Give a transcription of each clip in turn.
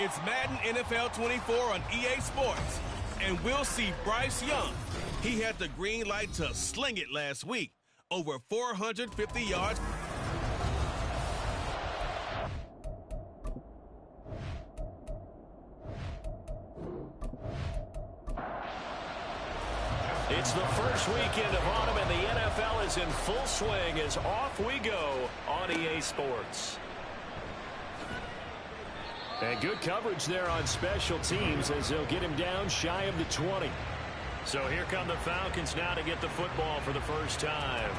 It's Madden NFL 24 on EA Sports. And we'll see Bryce Young. He had the green light to sling it last week. Over 450 yards. It's the first weekend of autumn, and the NFL is in full swing as off we go on EA Sports. And good coverage there on special teams as they'll get him down shy of the 20. So here come the Falcons now to get the football for the first time.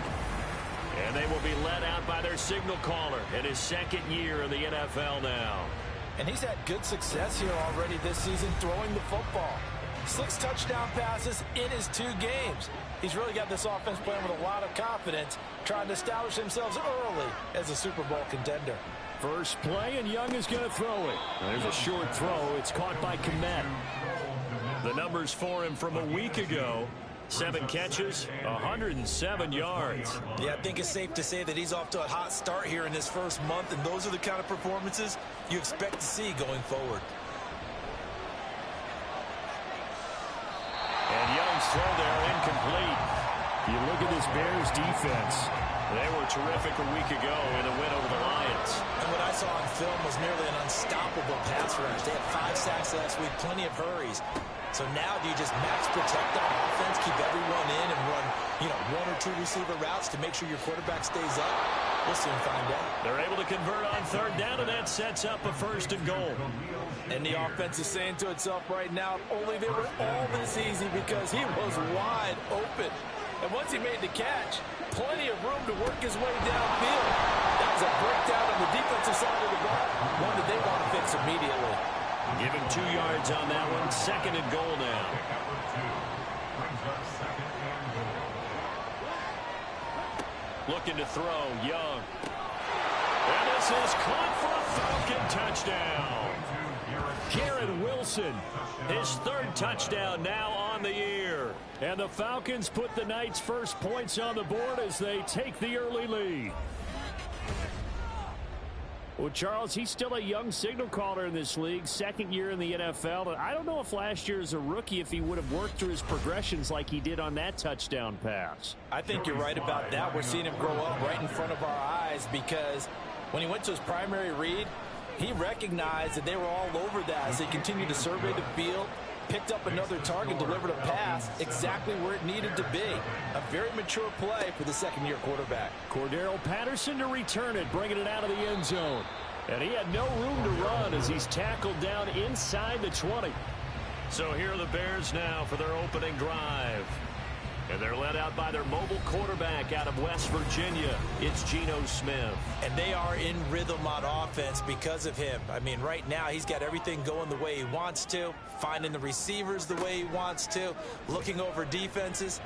And they will be led out by their signal caller in his second year in the NFL now. And he's had good success here already this season throwing the football. 6 touchdown passes in his 2 games. He's really got this offense playing with a lot of confidence, trying to establish themselves early as a Super Bowl contender. First play, and Young is going to throw it. There's a short throw. It's caught by Kmet. The numbers for him from a week ago. 7 catches, 107 yards. Yeah, I think it's safe to say that he's off to a hot start here in this first month, and those are the kind of performances you expect to see going forward. And Young's throw there incomplete. You look at this Bears defense. They were terrific a week ago in a win over the Lions. And what I saw on film was nearly an unstoppable pass rush. They had 5 sacks last week, plenty of hurries. So now do you just max protect on offense, keep everyone in, and run, 1 or 2 receiver routes to make sure your quarterback stays up? We'll soon find out. They're able to convert on 3rd down, and that sets up a 1st and goal. And the offense is saying to itself right now, only they were all this easy because he was wide open. And once he made the catch, plenty of room to work his way downfield. That was a breakdown on the defensive side of the ball, one that they want to fix immediately. Give him 2 yards on that one. 2nd and goal now. Looking to throw, Young. And this is caught for a Falcon touchdown. Garrett Wilson, his 3rd touchdown now on the year. And the Falcons put the Knights' first points on the board as they take the early lead. Well, Charles, he's still a young signal caller in this league, 2nd year in the NFL. And I don't know if last year as a rookie, if he would have worked through his progressions like he did on that touchdown pass. I think you're right about that. We're seeing him grow up right in front of our eyes because when he went to his primary read, he recognized that they were all over that as they continued to survey the field, picked up another target, delivered a pass exactly where it needed to be. A very mature play for the 2nd-year quarterback. Cordero Patterson to return it, bringing it out of the end zone. And he had no room to run as he's tackled down inside the 20. So here are the Bears now for their opening drive. And they're led out by their mobile quarterback out of West Virginia. It's Geno Smith. And they are in rhythm on offense because of him. I mean, right now he's got everything going the way he wants to, finding the receivers the way he wants to, looking over defenses.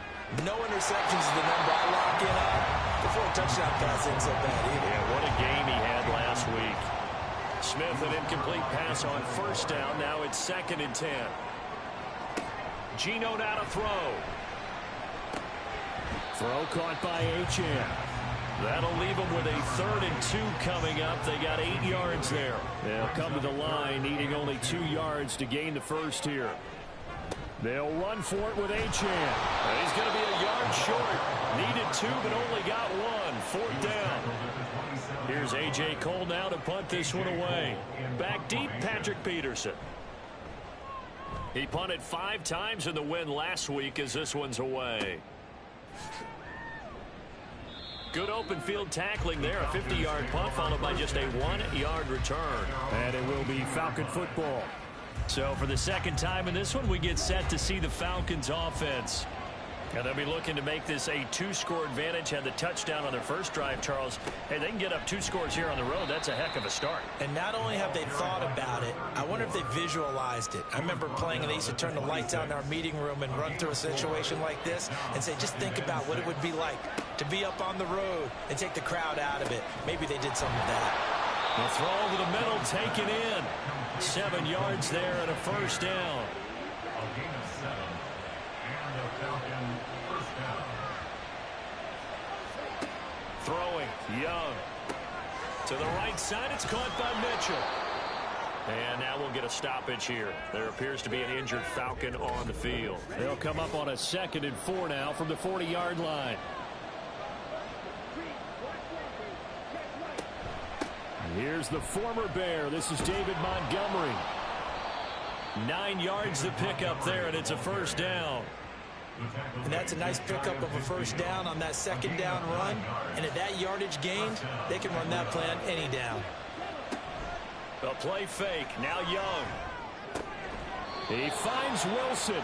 No interceptions is the number I lock in on. The 4 touchdown pass isn't so bad either. Yeah, what a game he had last week. Smith, an incomplete pass on 1st down. Now it's 2nd and 10. Geno now to throw. Throw caught by Achane. That'll leave them with a 3rd and 2 coming up. They got 8 yards there. They'll come to the line, needing only 2 yards to gain the 1st here. They'll run for it with Achane. He's going to be a yard short. Needed 2, but only got 1. 4th down. Here's A.J. Cole now to punt this one away. Back deep, Patrick Peterson. He punted 5 times in the win last week as this one's away. Good open field tackling there. A 50-yard punt followed by just a 1-yard return. And it will be Falcon football. So for the 2nd time in this one, we get set to see the Falcons offense. And they'll be looking to make this a 2-score advantage. Had the touchdown on their first drive, Charles. Hey, they can get up 2 scores here on the road. That's a heck of a start. And not only have they thought about it, I wonder if they visualized it. I remember playing, and they used to turn the lights out in our meeting room and run through a situation like this and say, just think about what it would be like to be up on the road and take the crowd out of it. Maybe they did some of that. The throw over the middle, taken in. 7 yards there and a 1st down. Throwing, Young. To the right side, it's caught by Mitchell. And now we'll get a stoppage here. There appears to be an injured Falcon on the field. They'll come up on a 2nd and 4 now from the 40-yard line. Here's the former Bear. This is David Montgomery. 9 yards to pick up there, and it's a first down. And that's a nice pickup of a first down on that 2nd down run. And at that yardage gained, they can run that play on any down. A play fake. Now Young. He finds Wilson.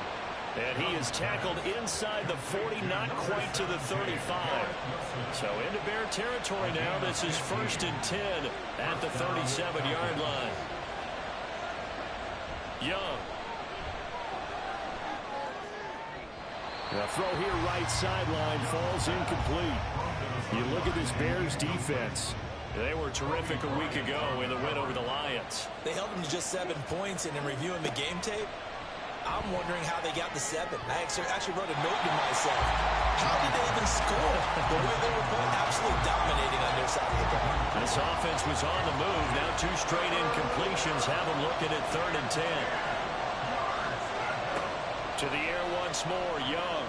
And he is tackled inside the 40, not quite to the 35. So into Bear territory now. This is 1st and 10 at the 37-yard line. Young. The throw here right sideline falls incomplete. You look at this Bears defense. They were terrific a week ago in the win over the Lions. They held them to just 7 points, and in reviewing the game tape, I'm wondering how they got the 7. I actually wrote a note to myself. How did they even score? The way they were playing, absolutely dominating on their side of the ball. This offense was on the move. Now 2 straight incompletions have them looking at 3rd and 10. To the air once more, Young.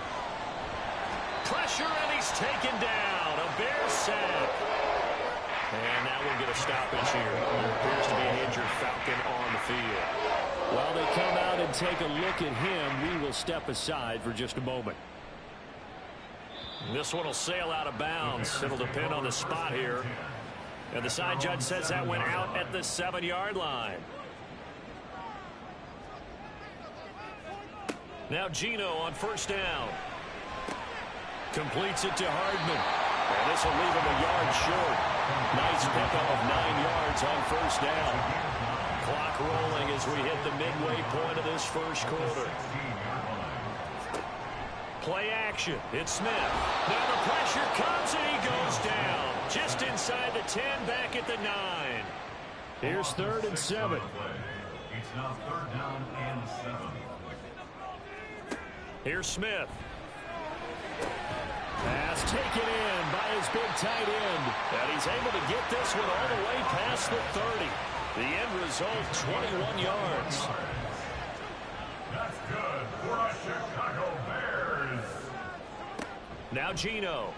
Pressure, and he's taken down. A Bear sack. And now we'll get a stoppage here. There appears to be an injured Falcon on the field. While they come out and take a look at him, we will step aside for just a moment. This one will sail out of bounds. It'll depend on the spot here. And the side judge says that went out at the 7-yard line. Now Geno on first down. Completes it to Hardman. And this will leave him a yard short. Nice pickup of 9 yards on first down. Clock rolling as we hit the midway point of this first quarter. Play action. It's Smith. Now the pressure comes and he goes down. Just inside the 10, back at the 9. Here's 3rd and 7. It's now 3rd down and 7. Here's Smith. Pass taken in by his big tight end. And he's able to get this one all the way past the 30. The end result, 21 yards. That's good for the Chicago Bears. Now Geno.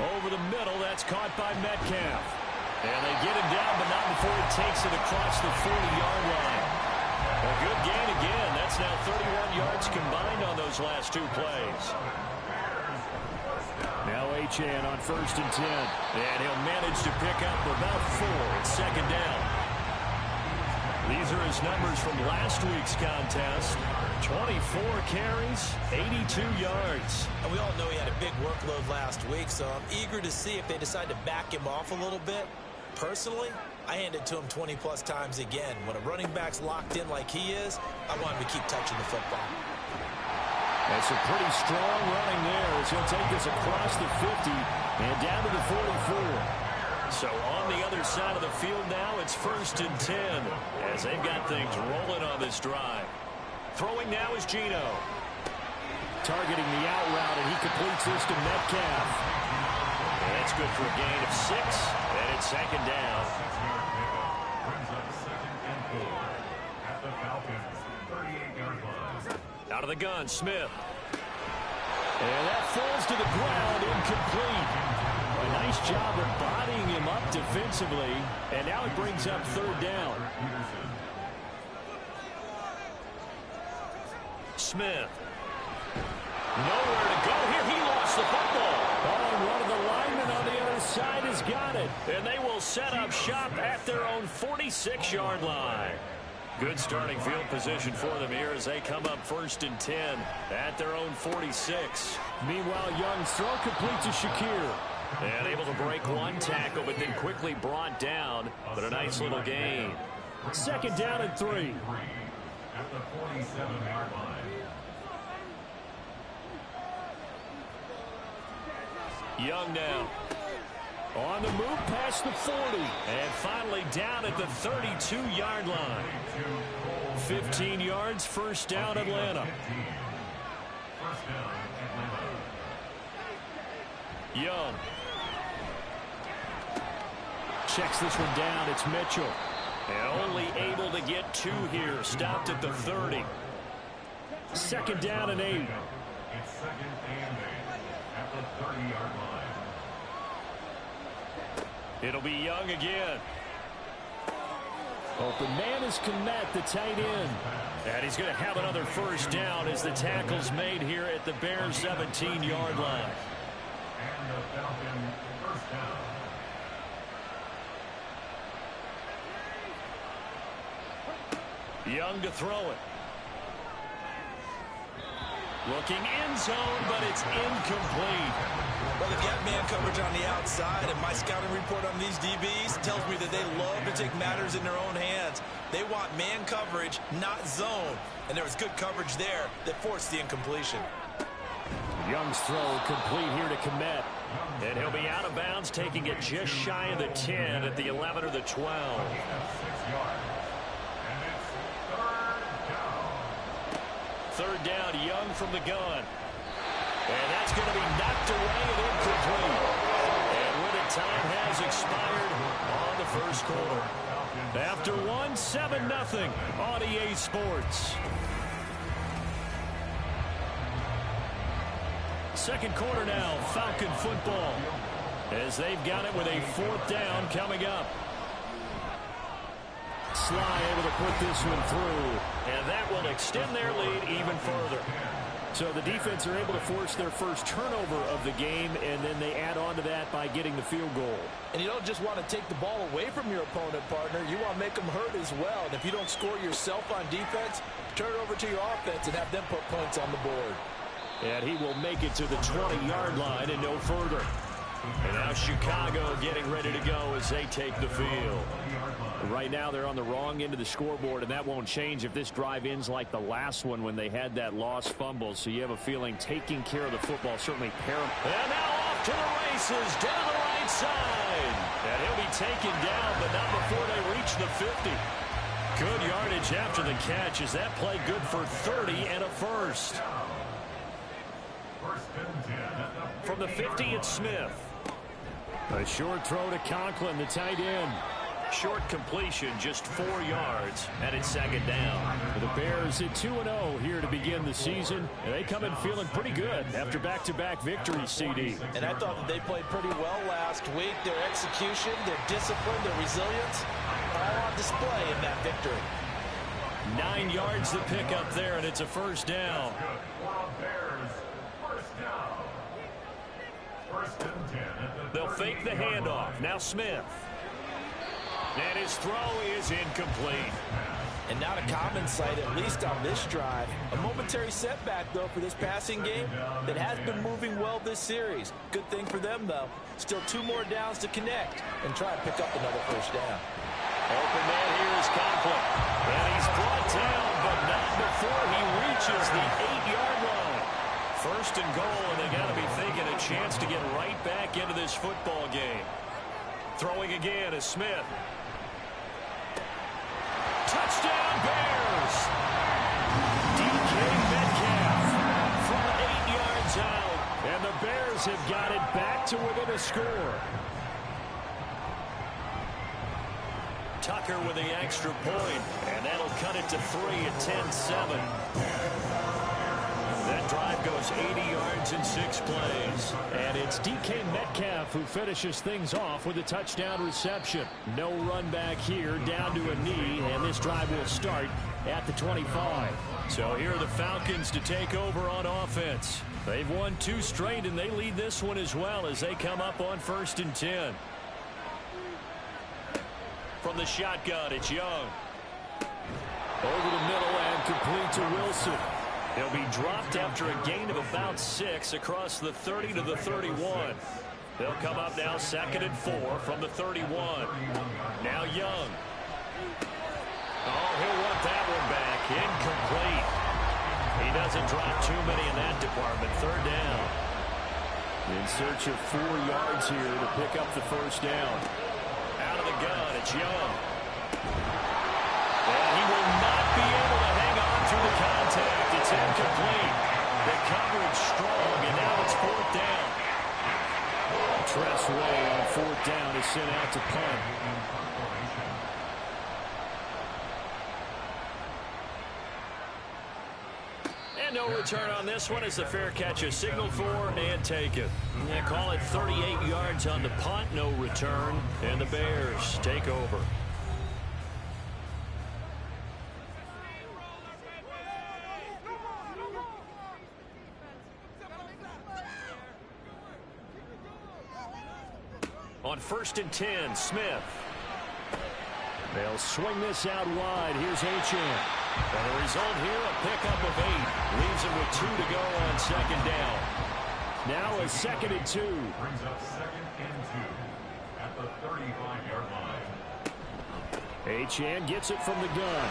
Over the middle, that's caught by Metcalf. And they get him down, but not before he takes it across the 40-yard line. A good gain again. That's now 31 yards combined on those last 2 plays. Now Achane on 1st and 10. And he'll manage to pick up about 4 at 2nd down. These are his numbers from last week's contest. 24 carries, 82 yards. And we all know he had a big workload last week, so I'm eager to see if they decide to back him off a little bit. Personally, I hand it to him 20-plus times again. When a running back's locked in like he is, I want him to keep touching the football. That's a pretty strong running there as he'll take this across the 50 and down to the 44. So on the other side of the field now, it's 1st and 10 as they've got things rolling on this drive. Throwing now is Geno. Targeting the out route, and he completes this to Metcalf. And that's good for a gain of 6, and it's 2nd down. Out of the gun, Smith. And that falls to the ground, incomplete. A nice job of bodying him up defensively, and now it brings up 3rd down. Smith. Nowhere to go here. He lost the football. Oh, and one of the linemen on the other side has got it. And they will set up shop at their own 46-yard line. Good starting field position for them here as they come up 1st and 10 at their own 46. Meanwhile, Young's throw complete to Shakir. And able to break one tackle, but then quickly brought down. But a nice little gain. 2nd down and 3. At the 47-yard line. Young now. On the move past the 40. And finally down at the 32-yard line. 15 yards, 1st down, Atlanta. Young. Checks this one down. It's Mitchell. And only able to get 2 here. Stopped at the 30. Second down and 8. It's second and 8 at the 30-yard line. It'll be Young again. Open man is Kmet, the tight end. And he's going to have another first down as the tackle's made here at the Bears' 17-yard line. And the Falcon first down. Young to throw it. Looking end zone, but it's incomplete. Well, they've got man coverage on the outside, and my scouting report on these DBs tells me that they love to take matters in their own hands. They want man coverage, not zone. And there was good coverage there that forced the incompletion. Young's throw complete here to Kmet. And he'll be out of bounds, taking it just shy of the 10 at the 11 or the 12. 6 yards. And it's third down. Third down, Young from the gun. And that's going to be knocked away and incomplete. And when the time has expired on the first quarter. After 1, 7-0 on EA Sports. Second quarter now, Falcon football. As they've got it with a 4th down coming up. Sly able to put this one through. And that will extend their lead even further. So the defense are able to force their first turnover of the game, and then they add on to that by getting the field goal. And you don't just want to take the ball away from your opponent, partner. You want to make them hurt as well. And if you don't score yourself on defense, turn it over to your offense and have them put points on the board. And he will make it to the 20-yard line and no further. And now Chicago getting ready to go as they take the field. Right now they're on the wrong end of the scoreboard, and that won't change if this drive ends like the last one when they had that lost fumble. So you have a feeling taking care of the football certainly paramount. And now off to the races, down the right side. And he'll be taken down, but not before they reach the 50. Good yardage after the catch. Is that play good for 30 and a first? From the 50, it's Smith. A short throw to Conklin, the tight end. Short completion, just 4 yards, and it's second down. The Bears at 2-0 here to begin the season. And they come in feeling pretty good after back-to-back victories, CD. And I thought that they played pretty well last week. Their execution, their discipline, their resilience, all on display in that victory. 9 yards to pick up there, and it's a first down. They'll fake the handoff. Now Smith. And his throw is incomplete. And not a common sight, at least on this drive. A momentary setback, though, for this passing game that has been moving well this series. Good thing for them, though. Still 2 more downs to connect and try to pick up another first down. Open man here is Conklin. And he's brought down, but not before he reaches the 8-yard line. First and goal, and they got to be thinking a chance to get right back into this football game. Throwing again is Smith. Touchdown Bears! DK Metcalf from 8 yards out. And the Bears have got it back to within a score. Tucker with the extra point, and that'll cut it to 3 at 10-7. That drive goes 80 yards in 6 plays. And it's DK Metcalf who finishes things off with a touchdown reception. No run back here, down to a knee, and this drive will start at the 25. So here are the Falcons to take over on offense. They've won 2 straight, and they lead this one as well as they come up on 1st and 10. From the shotgun, it's Young. Over the middle and complete to Wilson. He'll be dropped after a gain of about 6 across the 30 to the 31. They'll come up now 2nd and 4 from the 31. Now Young. Oh, he'll want that one back. Incomplete. He doesn't drop too many in that department. 3rd down. In search of 4 yards here to pick up the first down. Out of the gun, it's Young. And he will not be able to hang on through the contact. It's incomplete. The coverage strong, and now it's 4th down. Tress Way on 4th down is sent out to punt. return on this one as the fair catch is signaled for and taken. Yeah, call it 38 yards on the punt, no return, and the Bears take over. On 1st and 10, Smith. They'll swing this out wide. Here's Achane. And the result here, a pickup of 8. Leaves him with 2 to go on 2nd down. Now a 2nd and 2. Brings up 2nd and 2 at the 35-yard line. Achane gets it from the gun.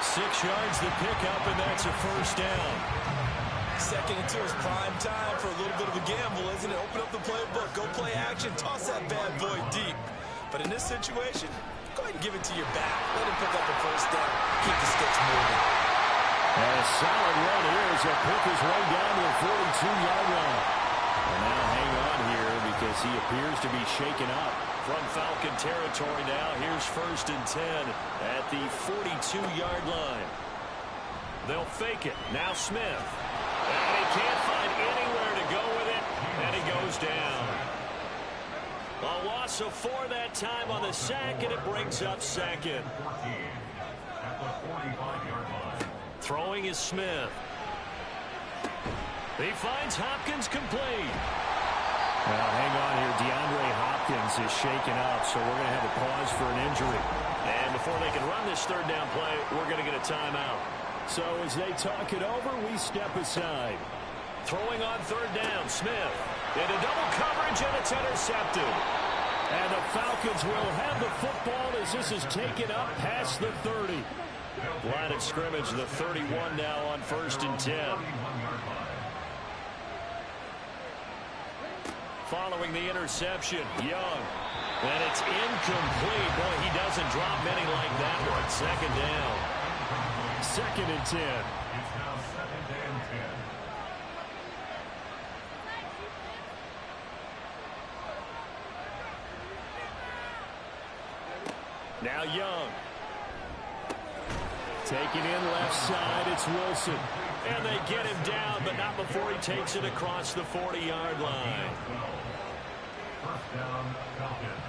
6 yards the pickup, and that's a 1st down. 2nd and 2 is prime time for a little bit of a gamble, isn't it? Open up the playbook, go play action, toss that bad boy deep. But in this situation, go ahead and give it to your back. Let him pick up a 1st down. Keep the sticks moving. And a solid run here as he'll pick his way down to the 42-yard line. And now hang on here because he appears to be shaken up. From Falcon territory now, here's 1st and 10 at the 42-yard line. They'll fake it. Now Smith. And he can't find anywhere to go with it, and he goes down. A loss of 4 that time on the sack, and it brings up 2nd. 14 at the 45-yard line. Throwing is Smith. He finds Hopkins complete. Well, hang on here. DeAndre Hopkins is shaken up, so we're going to have a pause for an injury. And before they can run this 3rd down play, we're going to get a timeout. So as they talk it over, we step aside. Throwing on 3rd down, Smith. Into double coverage, and it's intercepted. And the Falcons will have the football as this is taken up past the 30. Line of scrimmage, the 31 now on 1st and 10. Following the interception, Young. And it's incomplete. Boy, he doesn't drop many like that one. 2nd down. 2nd and 10. It's now 2nd and 10. Now Young. Taking in left side, it's Wilson. And they get him down, but not before he takes it across the 40-yard line. 1st down, Falcons.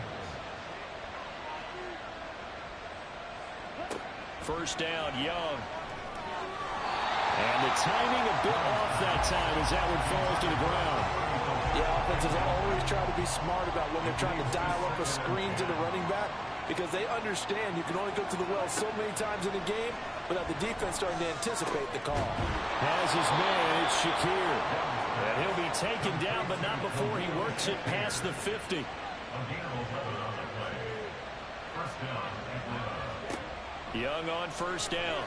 1st down, Young. And the timing a bit off that time as that one falls to the ground. Yeah, offenses always try to be smart about when they're trying to dial up a screen to the running back because they understand you can only go to the well so many times in a game without the defense starting to anticipate the call. Has his man, it's Shakir. And he'll be taken down, but not before he works it past the 50. Again, 11 on the play. 1st down, Atlanta. Young on 1st down.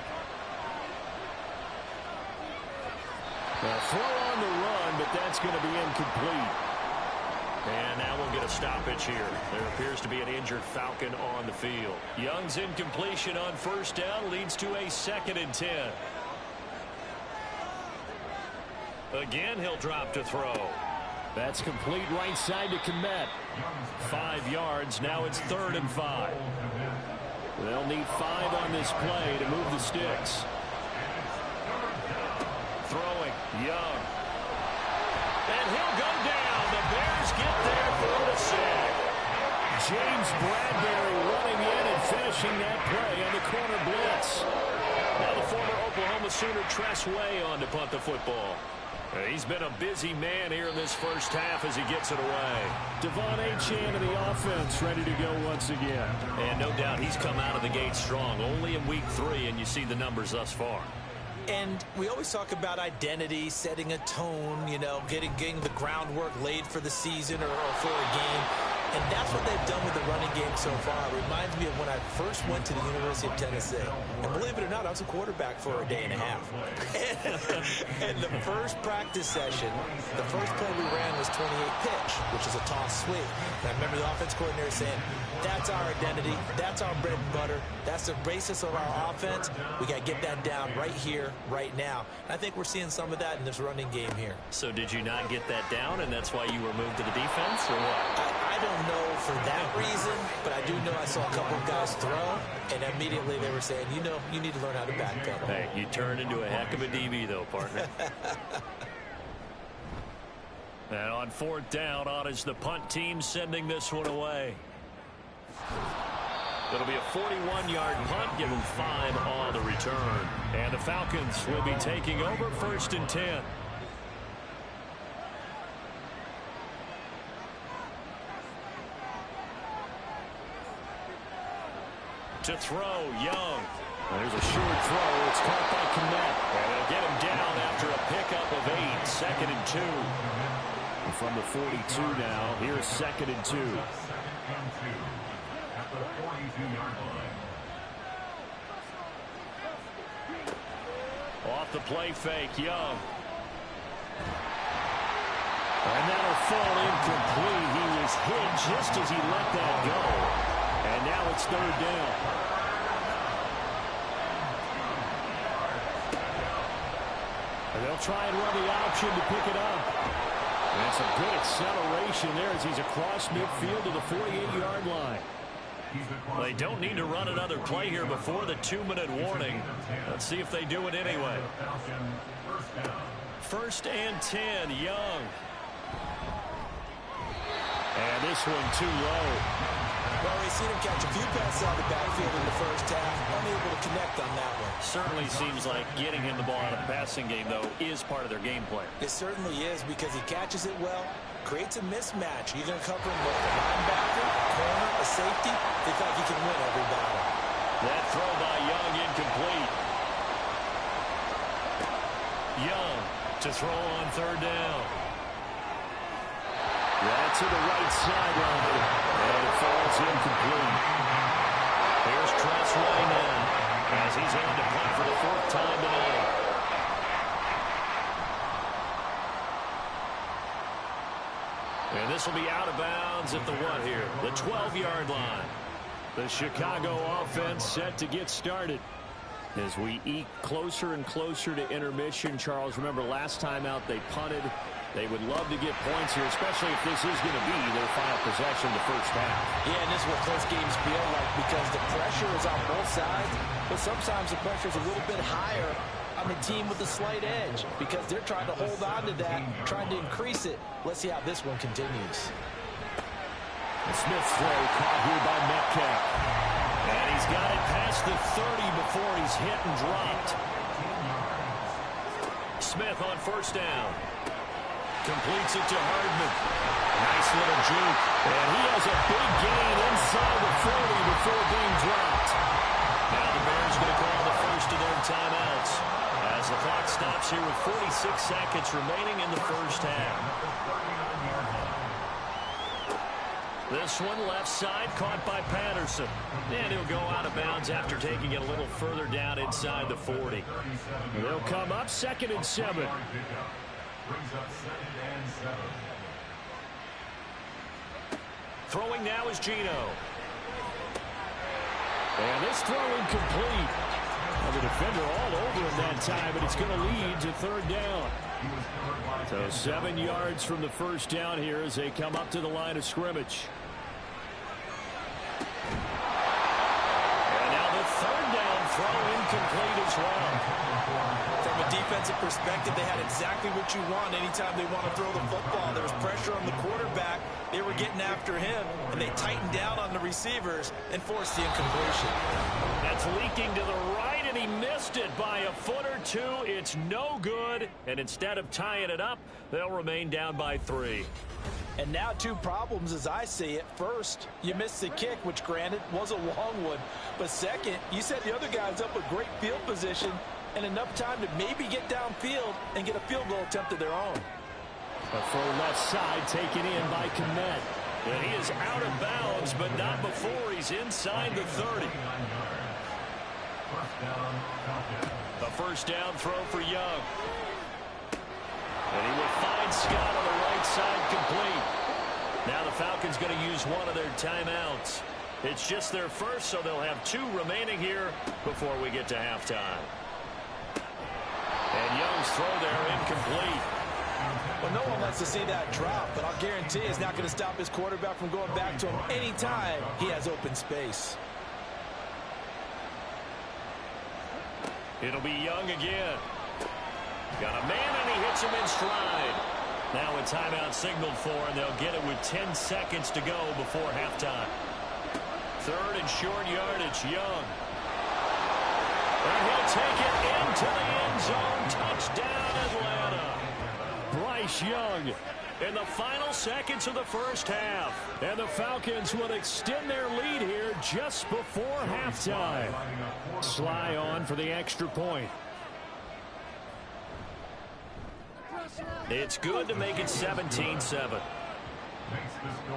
A throw on the run, but that's going to be incomplete. And now we'll get a stoppage here. There appears to be an injured Falcon on the field. Young's incompletion on 1st down leads to a 2nd and 10. Again, he'll drop to throw. That's complete right side to Kmet. 5 yards. Now it's 3rd and 5. They'll need 5 on this play to move the sticks. Throwing, Young. And he'll go down. The Bears get there for the sack. James Bradbury running in and finishing that play on the corner blitz. Now the former Oklahoma Sooner Tress Way on to punt the football. He's been a busy man here in this 1st half as he gets it away. Devon Achane and the offense ready to go once again. And no doubt he's come out of the gate strong. Only in week 3, and you see the numbers thus far. And we always talk about identity, setting a tone, you know, getting the groundwork laid for the season or for a game. And that's what they've done with the running game so far. It reminds me of when I first went to the University of Tennessee. And believe it or not, I was a quarterback for a day and a half. And the first practice session, the first play we ran was 28 pitch, which is a toss sweep. And I remember the offense coordinator saying, that's our identity, that's our bread and butter, that's the basis of our offense. We got to get that down right here, right now. And I think we're seeing some of that in this running game here. So did you not get that down, and that's why you were moved to the defense, or what? I don't know for that reason, but I do know I saw a couple of guys throw, and immediately they were saying, you know, you need to learn how to backpedal. Hey, you turned into a heck of a DB, though, partner. And on 4th down, on is the punt team sending this one away. It'll be a 41-yard punt, give them 5 on the return. And the Falcons will be taking over 1st and 10. To throw, Young. There's a short throw. It's caught by Kmet. And they'll get him down after a pickup of 8. 2nd and 2. And from the 42 now, here's 2nd and 2. At the 42-yard line. Off the play fake, Young. And that'll fall incomplete. He was hit just as he let that go. And now it's 3rd down. And they'll try and run the option to pick it up. And some good acceleration there as he's across midfield to the 48-yard line. They don't need to run another play here before the 2-minute warning. Let's see if they do it anyway. 1st and 10, Young. And this one too low. Well, we've seen him catch a few passes out of the backfield in the first half. Unable to connect on that one. Certainly seems like getting him the ball out of the passing game, though, is part of their game plan. It certainly is because he catches it well, creates a mismatch. You're going to cover him with a linebacker, a corner, a safety. They feel like he can win every battle. That throw by Young incomplete. Young to throw on 3rd down. That's to the right sideline. And it falls incomplete. Here's Tress Way now as he's in to punt for the 4th time tonight. And this will be out of bounds at the what here? The 12-yard line. The Chicago offense set to get started. As we eke closer and closer to intermission, Charles, remember last time out they punted. They would love to get points here, especially if this is going to be their final possession of the first half. Yeah, and this is what close games feel like because the pressure is on both sides, but sometimes the pressure is a little bit higher on the team with the slight edge because they're trying to hold on to that, trying to increase it. Let's see how this one continues. Smith's throw caught here by Metcalf. And he's got it past the 30 before he's hit and dropped. Smith on 1st down. Completes it to Hardman. Nice little juke. And he has a big gain inside the 40 before being dropped. Now the Bears going to call the first of their timeouts as the clock stops here with 46 seconds remaining in the first half. This one left side caught by Patterson. And he'll go out of bounds after taking it a little further down inside the 40. They'll come up 2nd and 7. Brings up 2nd and 7. Throwing now is Geno. And this throw incomplete. Well, the defender all over him that time, but it's going to lead to 3rd down. So 7 yards from the first down here as they come up to the line of scrimmage. And now the 3rd down throw incomplete as well. From a defensive perspective, they had exactly what you want anytime they want to throw the football. There was pressure on the quarterback. They were getting after him, and they tightened down on the receivers and forced the incompletion. That's leaking to the right, and he missed it by a foot or two. It's no good, and instead of tying it up, they'll remain down by 3. And now 2 problems as I see it. First, you missed the kick, which granted was a long one. But second, you set the other guys up with great field position and enough time to maybe get downfield and get a field goal attempt of their own. A throw left side taken in by Kmet. And he is out of bounds, but not before he's inside the 30. A first down throw for Young. And he will find Scott on the right side complete. Now the Falcons going to use one of their timeouts. It's just their first, so they'll have 2 remaining here before we get to halftime. And Young's throw there incomplete. Well, no one wants to see that drop, but I'll guarantee it's not going to stop his quarterback from going back to him anytime he has open space. It'll be Young again. Got a man, and he hits him in stride. Now a timeout signaled for, and they'll get it with 10 seconds to go before halftime. Third and short yardage, Young. And he'll take it into the end zone. Touchdown, Atlanta. Bryce Young in the final seconds of the first half. And the Falcons will extend their lead here just before halftime. Sly on for the extra point. It's good to make it 17-7.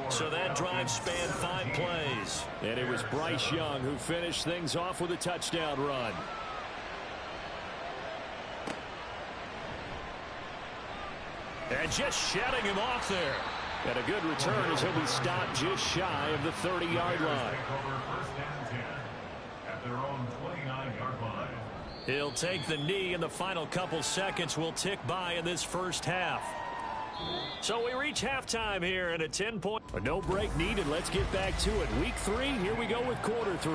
So that drive spanned 5 plays. And it was Bryce Young who finished things off with a touchdown run. And just shutting him off there. And a good return as he'll be stopped just shy of the 30-yard line. At their own 29-yard line. He'll take the knee, and the final couple seconds will tick by in this first half. So we reach halftime here at a 10-point. No break needed. Let's get back to it. Week 3, here we go with quarter 3.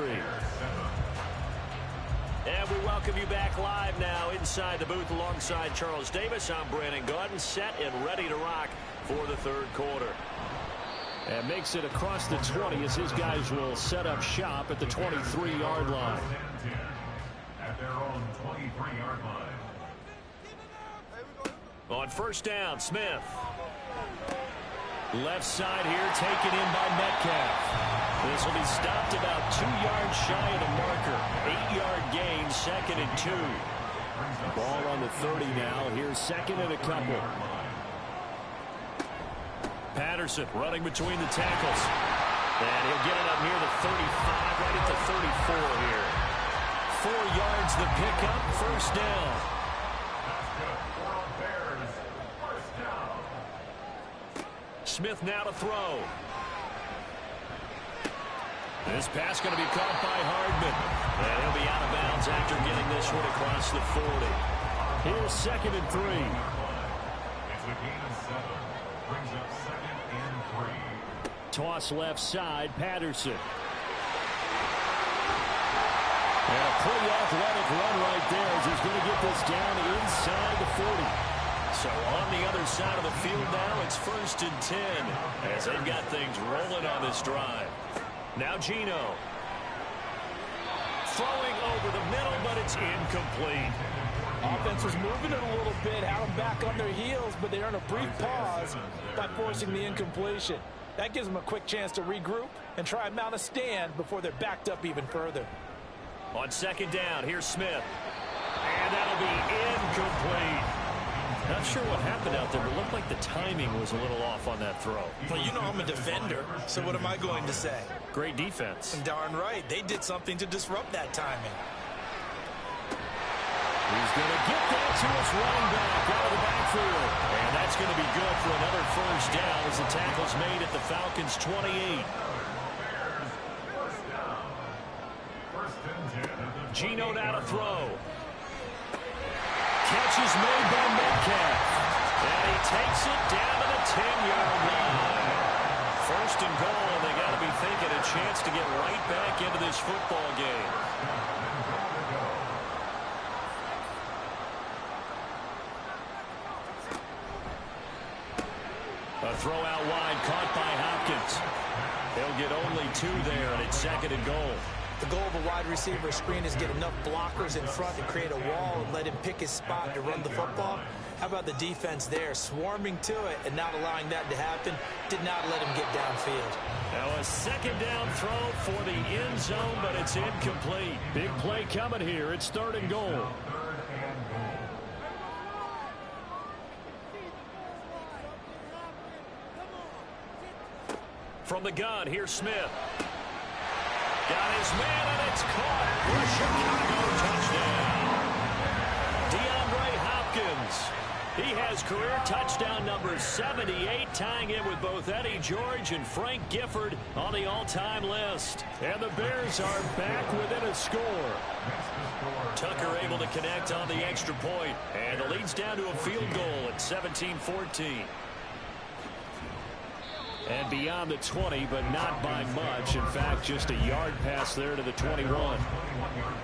And we welcome you back live now inside the booth alongside Charles Davis. I'm Brandon Gaudin, set and ready to rock for the third quarter. And makes it across the 20 as his guys will set up shop at the 23-yard line. At their own 23-yard line. On first down, Smith. Left side here taken in by Metcalf. This will be stopped about 2 yards shy of the marker. 8-yard gain, 2nd and 2. Ball on the 30 now. Here's 2nd and a couple. Patterson running between the tackles. And he'll get it up near the 35, right at the 34 here. 4 yards the pickup, first down. Smith now to throw. This pass going to be caught by Hardman. And he'll be out of bounds after getting this one across the 40. Here's 2nd and 3. It's a gain of 7. Brings up 2nd and 3. Toss left side, Patterson. And a pretty athletic run right there as he's going to get this down inside the 40. So on the other side of the field now, it's 1st and 10 as they've got things rolling on this drive. Now Geno. Throwing over the middle, but it's incomplete. Offense was moving it a little bit, had them back on their heels, but they earn a brief pause by forcing the incompletion. That gives them a quick chance to regroup and try and mount a stand before they're backed up even further. On 2nd down, here's Smith. And that'll be incomplete. Not sure what happened out there, but it looked like the timing was a little off on that throw. Well, you know I'm a defender, so what am I going to say? Great defense. Darn right. They did something to disrupt that timing. He's going to get that to his running back out of the backfield. And that's going to be good for another first down as the tackle's made at the Falcons' 28. Geno now to throw. Catch is made by Metcalf. And he takes it down to the 10-yard line. 1st and goal, and they got to be thinking a chance to get right back into this football game. A throw out wide caught by Hopkins. They'll get only 2 there, and it's 2nd and goal. The goal of a wide receiver screen is get enough blockers in front to create a wall and let him pick his spot to run the football. How about the defense there, swarming to it and not allowing that to happen? Did not let him get downfield. Now a 2nd down throw for the end zone, but it's incomplete. Big play coming here. It's 3rd and goal. From the gun, here's Smith. Got his man, and it's caught for a Chicago touchdown. DeAndre Hopkins He has career touchdown number 78, tying it with both Eddie George and Frank Gifford on the all-time list. And the Bears are back within a score. Tucker able to connect on the extra point, and the lead's down to a field goal at 17-14. And beyond the 20, but not by much. In fact, just a yard pass there to the 21.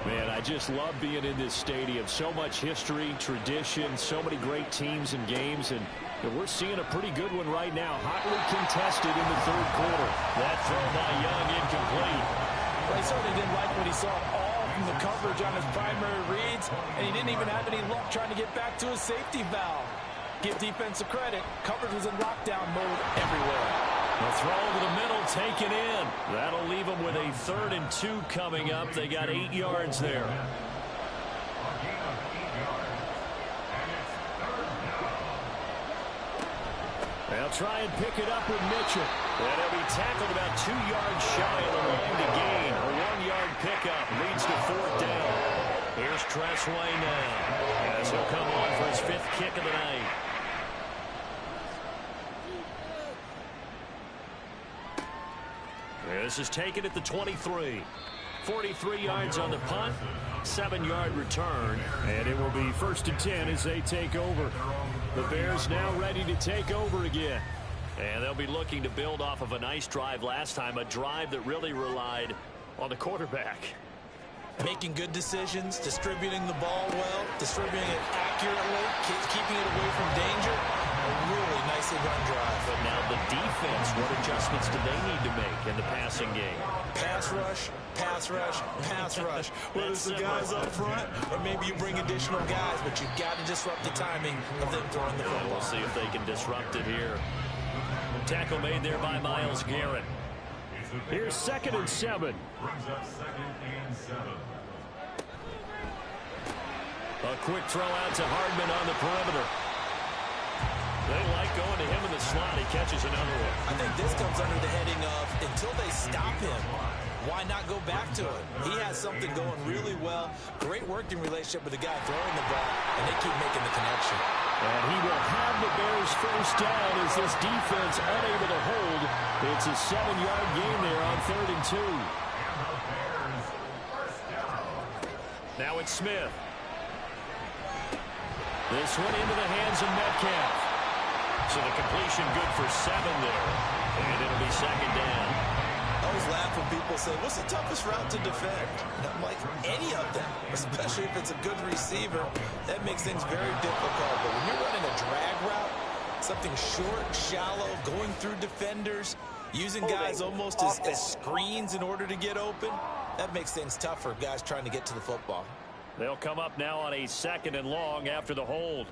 Man, I just love being in this stadium. So much history, tradition, so many great teams and games. And we're seeing a pretty good one right now. Hotly contested in the third quarter. That throw by Young incomplete. Well, he certainly didn't like what he saw at all from the coverage on his primary reads. And he didn't even have any luck trying to get back to his safety valve. Give defensive credit. Coverage was in lockdown mode everywhere. The throw over the middle taken in. That'll leave them with a 3rd and 2 coming up. They got 8 yards there. They'll try and pick it up with Mitchell. And he'll be tackled about 2 yards shy of the line to gain. A 1-yard pickup leads to 4th down. Here's Tressway now as he'll come on for his 5th kick of the night. This is taken at the 23. 43 yards on the punt, 7-yard return, and it will be 1st and 10 as they take over. The Bears now ready to take over again. And they'll be looking to build off of a nice drive last time, a drive that really relied on the quarterback. Making good decisions, distributing the ball well, distributing it accurately, keeping it away from danger. A really nicely run drive. But now the defense, what adjustments do they need to make in the passing game? Pass rush, pass rush, pass rush. Whether it's the guys up front or maybe you bring additional guys, but you've got to disrupt the timing of them throwing the football. We'll see if they can disrupt it here. Tackle made there by Myles Garrett. Here's 2nd and 7. Brings up 2nd and 7. A quick throw out to Hardman on the perimeter. They like going to him in the slot. He catches another one. I think this comes under the heading of until they stop him, why not go back to it? He has something going really well. Great working relationship with the guy throwing the ball, and they keep making the connection. And he will have the Bears 1st down as this defense unable to hold. It's a 7-yard gain there on 3rd and 2. Now it's Smith. This one into the hands of Metcalf. So the completion good for 7 there. And it'll be 2nd down. I always laugh when people say, what's the toughest route to defend? And I'm like, any of them, especially if it's a good receiver. That makes things very difficult. But when you're running a drag route, something short, shallow, going through defenders, using guys almost as screens in order to get open, that makes things tough for guys trying to get to the football. They'll come up now on a 2nd and long after the hold.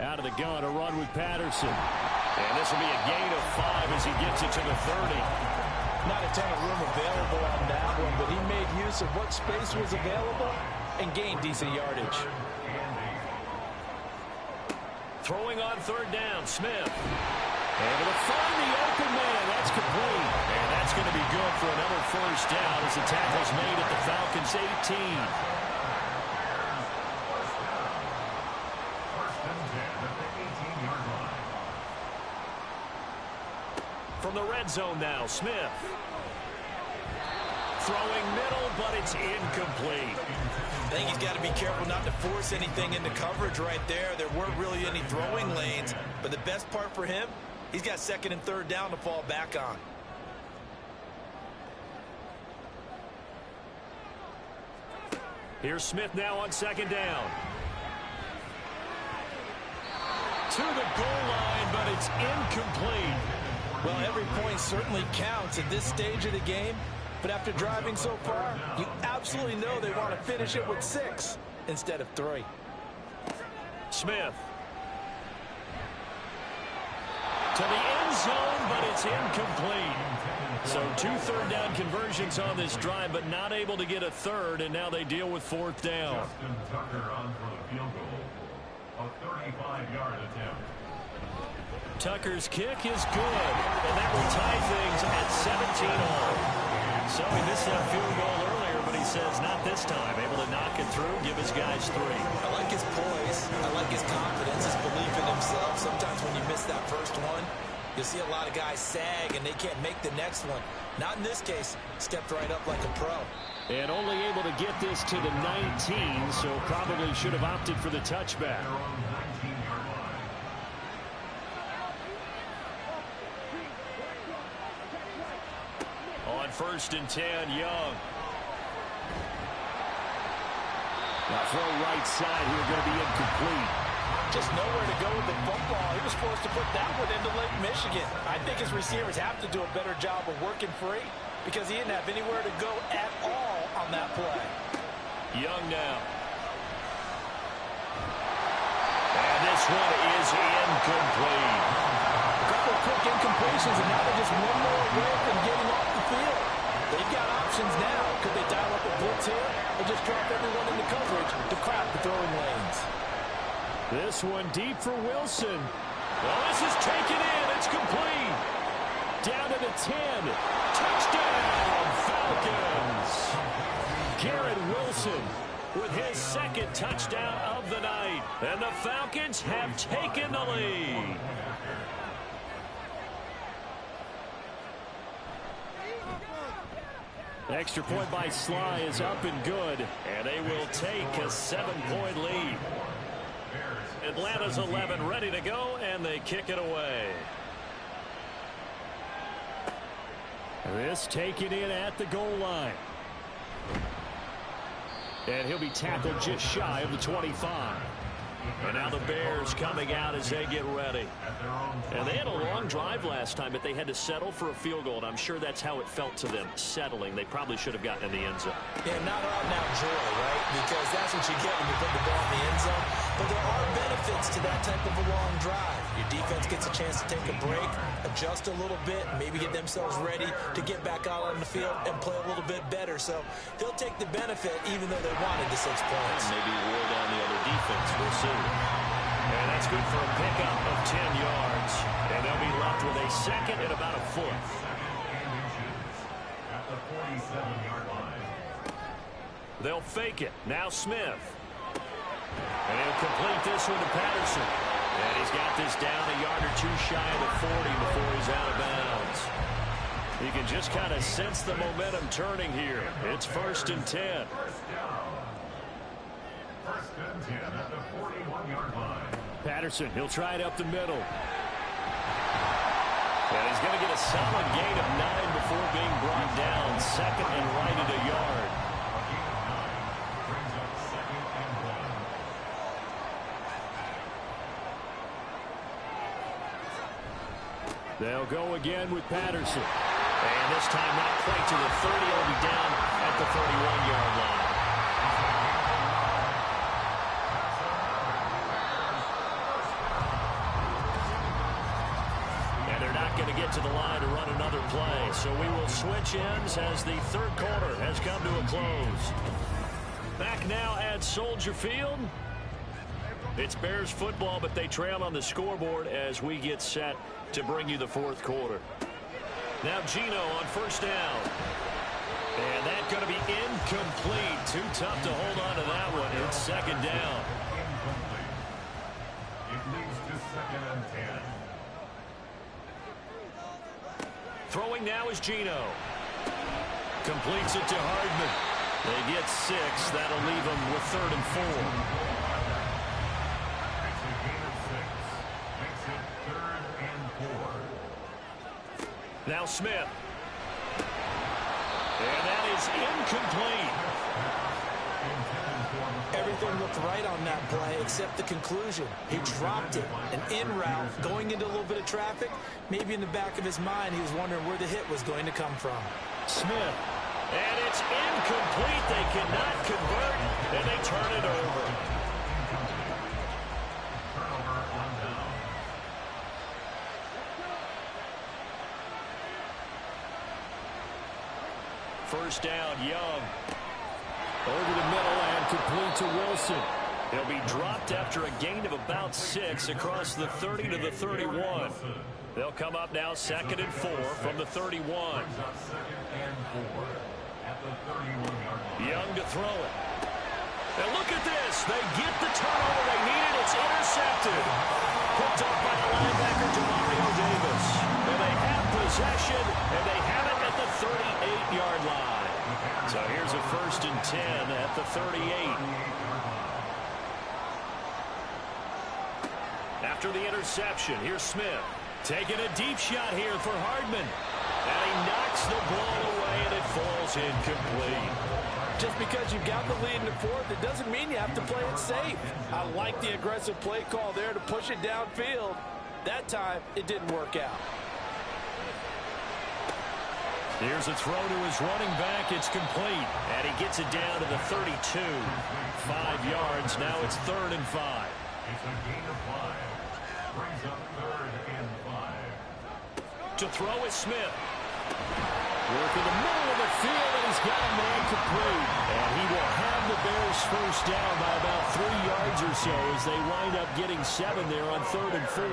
Out of the gun, a run with Patterson. And this will be a gain of 5 as he gets it to the 30. Not a ton of room available on that one, but he made use of what space was available and gained decent yardage. Throwing on 3rd down, Smith. Able to find the open man. That's complete. And that's going to be good for another 1st down as the tackle's made at the Falcons' 18. From the red zone now, Smith. Throwing middle, but it's incomplete. I think he's got to be careful not to force anything into coverage right there. There weren't really any throwing lanes, but the best part for him, he's got 2nd and 3rd down to fall back on. Here's Smith now on 2nd down. To the goal line, but it's incomplete. Well, every point certainly counts at this stage of the game, but after driving so far, you absolutely know they want to finish it with 6 instead of 3. Smith. To the end zone, but it's incomplete. So 2 3rd down conversions on this drive, but not able to get a 3rd, and now they deal with 4th down. Justin Tucker on for the field goal. A 35-yard attempt. Tucker's kick is good, and that will tie things at 17 all. So he missed that field goal earlier, but he says not this time. Able to knock it through, give his guys 3. I like his poise. I like his confidence, his belief in himself. Sometimes when you miss that first one, you'll see a lot of guys sag and they can't make the next one. Not in this case. Stepped right up like a pro. And only able to get this to the 19, so probably should have opted for the touchback. On 1st and 10, Young. Now throw right side here, going to be incomplete. Just nowhere to go with the football. He was forced to put that one into Lake Michigan. I think his receivers have to do a better job of working free because he didn't have anywhere to go at all on that play. Young now. And this one is incomplete. A couple of quick incompletions, and now they're just one more away from getting off the field. They've got options now. Could they dial up a blitz here or just drop everyone into coverage to crowd the throwing lanes? This one deep for Wilson. Well, this is taken in. It's complete. Down to the 10. Touchdown, Falcons. Garrett Wilson with his 2nd touchdown of the night. And the Falcons have taken the lead. Extra point by Sly is up and good. And they will take a 7-point lead. Atlanta's 11 ready to go, and they kick it away. This taken in at the goal line. And he'll be tackled just shy of the 25. And now the Bears coming out as they get ready. And they had a long drive last time, but they had to settle for a field goal, and I'm sure that's how it felt to them, settling. They probably should have gotten in the end zone. Yeah, not out now joy, right? Because that's what you get when you put the ball in the end zone. But there are benefits to that type of a long drive. Your defense gets a chance to take a break, adjust a little bit, maybe get themselves ready to get back out on the field and play a little bit better. So they'll take the benefit even though they wanted the 6 points. Maybe wear down the other defense. We'll see. And that's good for a pickup of 10 yards. And they'll be left with a 2nd and about a foot. At the 47-yard line. They'll fake it. Now Smith. And he'll complete this one to Patterson. And he's got this down a yard or 2 shy of the 40 before he's out of bounds. You can just kind of sense the momentum turning here. It's 1st and 10. First and 10 at the 41-yard line. Patterson, he'll try it up the middle. And he's going to get a solid gain of 9 before being brought down. 2nd and right at a yard. A gain of 9 brings up 2nd and 1. They'll go again with Patterson. And this time not quite to the 30. He'll be down at the 31-yard line. And they're not going to get to the line to run another play. So we will switch ends as the 3rd quarter has come to a close. Back now at Soldier Field. It's Bears football, but they trail on the scoreboard as we get set to bring you the 4th quarter. Now Geno on 1st down. And that's going to be incomplete. Too tough to hold on to that one. It's 2nd down. Incomplete. It leads to 2nd and 10. Throwing now is Geno. Completes it to Hardman. They get 6. That'll leave them with 3rd and 4. It's a gain of 6. Makes it 3rd and 4. Now Smith. And that is incomplete. Everything looked right on that play except the conclusion. He dropped it. An in route, going into a little bit of traffic. Maybe in the back of his mind, he was wondering where the hit was going to come from. Smith. And it's incomplete. They cannot convert, and they turn it over. Turnover on down. First down, Young. Over the middle and complete to Wilson. He'll be dropped after a gain of about 6 across the 30 to the 31. They'll come up now 2nd and 4 from the 31. Brings up 2nd and 4 at Young to throw it. And look at this. They get the turnover they needed. It's intercepted. Picked off by the linebacker, Demario Davis. And they have possession, and they have it at the 38-yard line. So here's a 1st and 10 at the 38. After the interception, here's Smith. Taking a deep shot here for Hardman. And he knocks the ball away, and it falls incomplete. Just because you've got the lead in the 4th, it doesn't mean you have to play it safe. I like the aggressive play call there to push it downfield. That time, it didn't work out. Here's a throw to his running back. It's complete. And he gets it down to the 32. 5 yards. Now it's 3rd and 5. It's a gain of 5. Brings up 3rd and 5. To throw is Smith. Work in the middle of the field, and he's got a man complete. And he will have the Bears first down by about 3 yards or so as they wind up getting 7 there on 3rd and 4.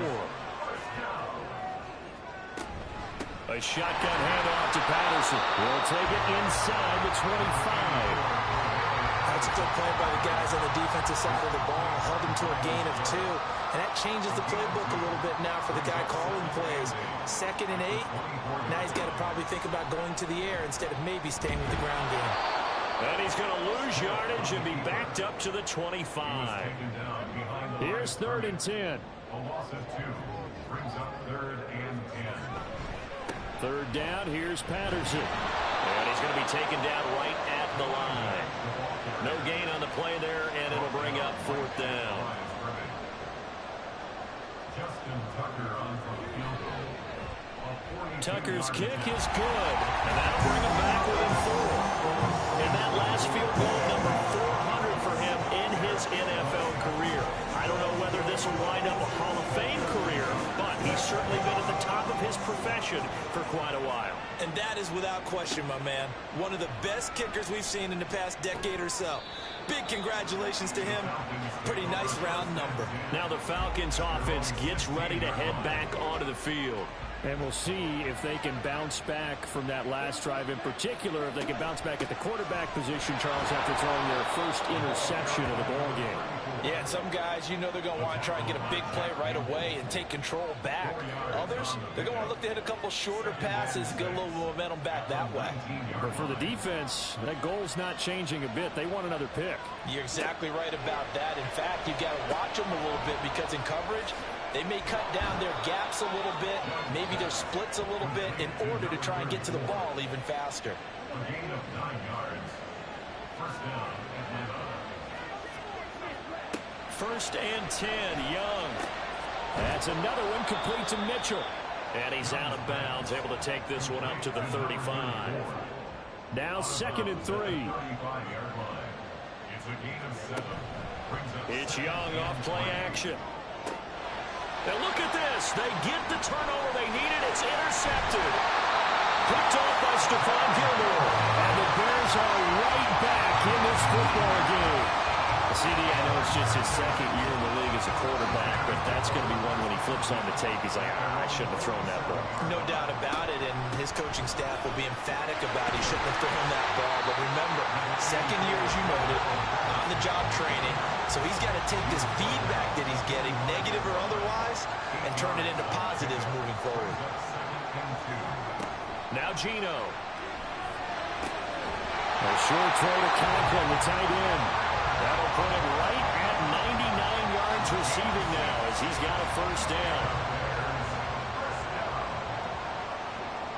A shotgun handoff to Patterson. He'll take it inside the 25. That's a good play by the guys on the defensive side of the ball. Held him to a gain of 2. And that changes the playbook a little bit now for the guy calling plays. 2nd and 8. Now he's got to probably think about going to the air instead of maybe staying with the ground game. And he's going to lose yardage and be backed up to the 25. Here's 3rd and 10. A loss of 2. Brings up 3rd and 10. 3rd down, here's Patterson. And he's going to be taken down right at the line. No gain on the play there, and it'll bring up 4th down. Justin Tucker on for the field goal. Tucker's kick is good, and that'll bring him back within 4. And that last field goal, number 400 for him in his NFL career. I don't know whether this will wind up a Hall of Fame career, but he's certainly been at the top of his profession for quite a while. And that is without question, my man. One of the best kickers we've seen in the past decade or so. Big congratulations to him. Pretty nice round number. Now the Falcons offense gets ready to head back onto the field. And we'll see if they can bounce back from that last drive, in particular, if they can bounce back at the quarterback position, Charles, after throwing their first interception of the ball game. Yeah, and some guys, you know they're going to want to try and get a big play right away and take control back. Others, they're going to look to hit a couple shorter passes, get a little momentum back that way. But for the defense, that goal's not changing a bit. They want another pick. You're exactly right about that. In fact, you've got to watch them a little bit because in coverage, they may cut down their gaps a little bit, maybe their splits a little bit in order to try and get to the ball even faster. A gain of 9 yards. First down, Atlanta. 1st and 10, Young. That's another one complete to Mitchell. And he's out of bounds, able to take this one up to the 35. Now 2nd and 3. 35-yard line. It's a gain of 7. Brings up It's Young off play action. Now look at this. They get the turnover they needed. It's intercepted. Picked off by Stephon Gilmore. And the Bears are right back in this football game. CD, I know it's just his 2nd year in the league as a quarterback, but that's going to be one when he flips on the tape. He's like, I shouldn't have thrown that ball. No doubt about it, and his coaching staff will be emphatic about he shouldn't have thrown that ball. But remember, 2nd year, as you noted, on-the-job training, so he's got to take this feedback that he's getting, negative or otherwise, and turn it into positives moving forward. Now Geno. A short throw to Conklin, the tight end. That'll put him right at 99 yards receiving now as he's got a 1st down.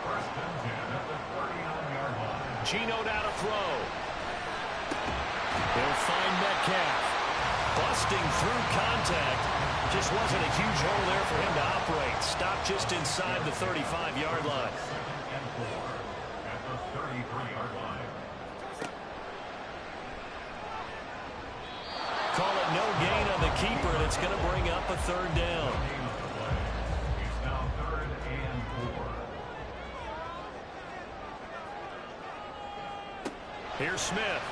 First and 10 at the 39-yard line. Geno now to throw. He'll find Metcalf. Busting through contact. Just wasn't a huge hole there for him to operate. Stopped just inside the 35-yard line. And 4 at the 33-yard line. Call it no gain on the keeper, and it's going to bring up a 3rd down. It's now 3rd and 4. Here's Smith.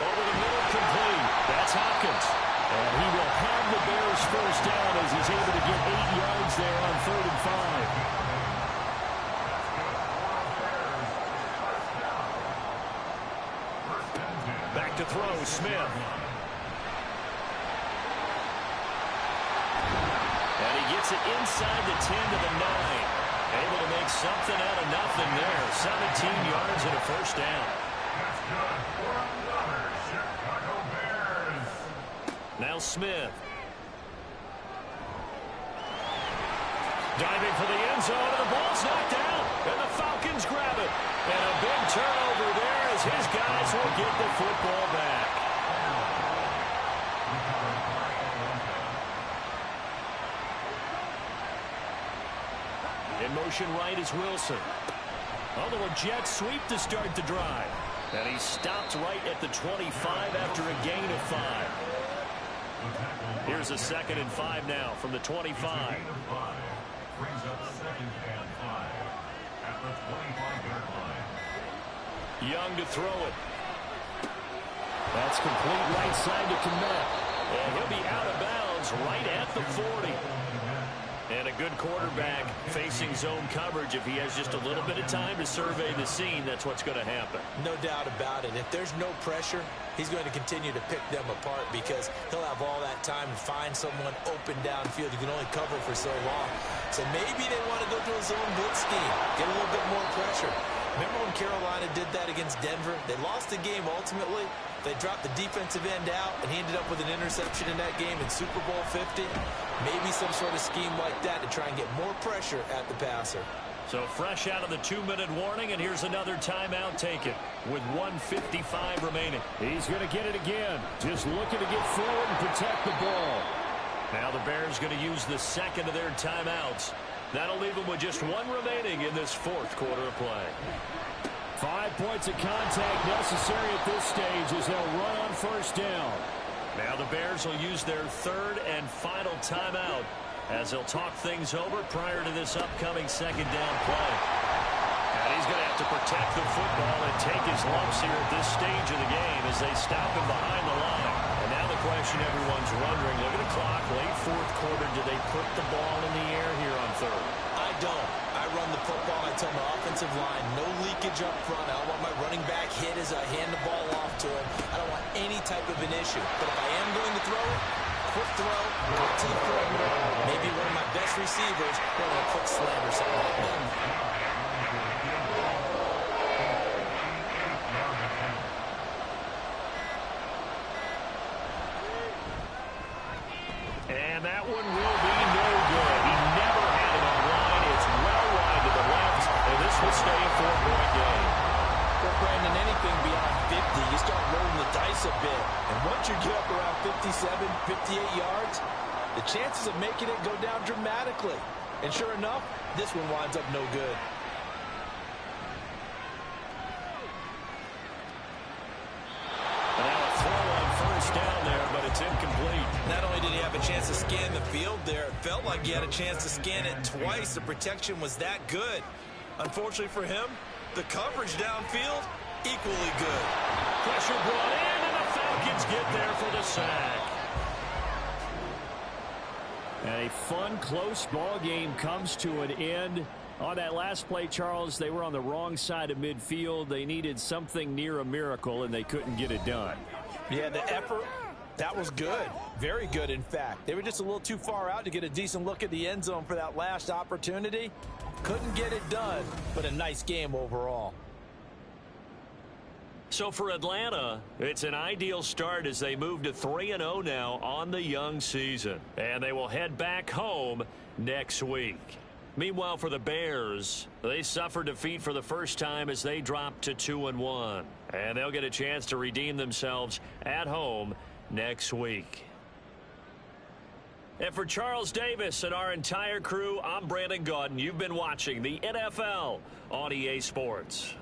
Over the middle, complete. That's Hopkins. And he will have the Bears first down as he's able to get 8 yards there on 3rd and 5. to throw, Smith. And he gets it inside the 10 to the 9. Able to make something out of nothing there. 17 yards and a first down. That's good for another Chicago Bears. Now Smith. Diving for the end zone, and the ball's knocked out. And the Falcons grab it. And a big turnover there as his guys will get the football back. In motion right is Wilson. Oh, the jet sweep to start the drive. And he stopped right at the 25 after a gain of 5. Here's a 2nd and 5 now from the 25. Brings up 2nd and 5 at the 25-yard line. Young to throw it. That's complete right side to Kmet. And he'll be out of bounds right at the 40. And a good quarterback facing zone coverage. If he has just a little bit of time to survey the scene, that's what's going to happen. No doubt about it. If there's no pressure, he's going to continue to pick them apart because he'll have all that time to find someone open downfield. You can only cover for so long. So maybe they want to go to a zone blitz scheme, get a little bit more pressure. Remember when Carolina did that against Denver? They lost the game ultimately. They dropped the defensive end out, and he ended up with an interception in that game in Super Bowl 50. Maybe some sort of scheme like that to try and get more pressure at the passer. So fresh out of the 2-minute warning, and here's another timeout taken with 1:55 remaining. He's going to get it again. Just looking to get forward and protect the ball. Now the Bears going to use the 2nd of their timeouts. That'll leave them with just 1 remaining in this 4th quarter of play. 5 points of contact necessary at this stage as they'll run on first down. Now the Bears will use their 3rd and final timeout as they'll talk things over prior to this upcoming 2nd down play. And he's going to have to protect the football and take his lumps here at this stage of the game as they stop him behind the line. And now the question everyone's wondering, look at the clock, late 4th quarter, do they put the ball in the air here on 3rd? I don't. I run the football. I tell my offensive line, no leakage up front. I don't want my running back hit as I hand the ball off to him. I don't want any type of an issue. But if I am going to throw it, quick throw, quick to the perimeter, maybe one of my best receivers, or a quick slam or something like that. And that one will be no good. He never had it on line. It's well wide to the left, and this will stay a 4-point game. Well, Brandon, anything beyond 50, you start rolling the dice a bit. And once you get up around 57, 58 yards, the chances of making it go down dramatically. And sure enough, this one winds up no good. And now a throw on first down there, but it's incomplete. Not only did he have a chance to scan the field there, it felt like he had a chance to scan it twice. The protection was that good. Unfortunately for him, the coverage downfield, equally good. Pressure brought in, and the Falcons get there for the sack. And a fun, close ball game comes to an end. On that last play, Charles, they were on the wrong side of midfield. They needed something near a miracle, and they couldn't get it done. Yeah, the effort, that was good. Very good, in fact. They were just a little too far out to get a decent look at the end zone for that last opportunity. Couldn't get it done, but a nice game overall. So for Atlanta, it's an ideal start as they move to 3-0 now on the young season. And they will head back home next week. Meanwhile, for the Bears, they suffered defeat for the first time as they dropped to 2-1. And they'll get a chance to redeem themselves at home next week. And for Charles Davis and our entire crew, I'm Brandon Gaudin. You've been watching the NFL on EA Sports.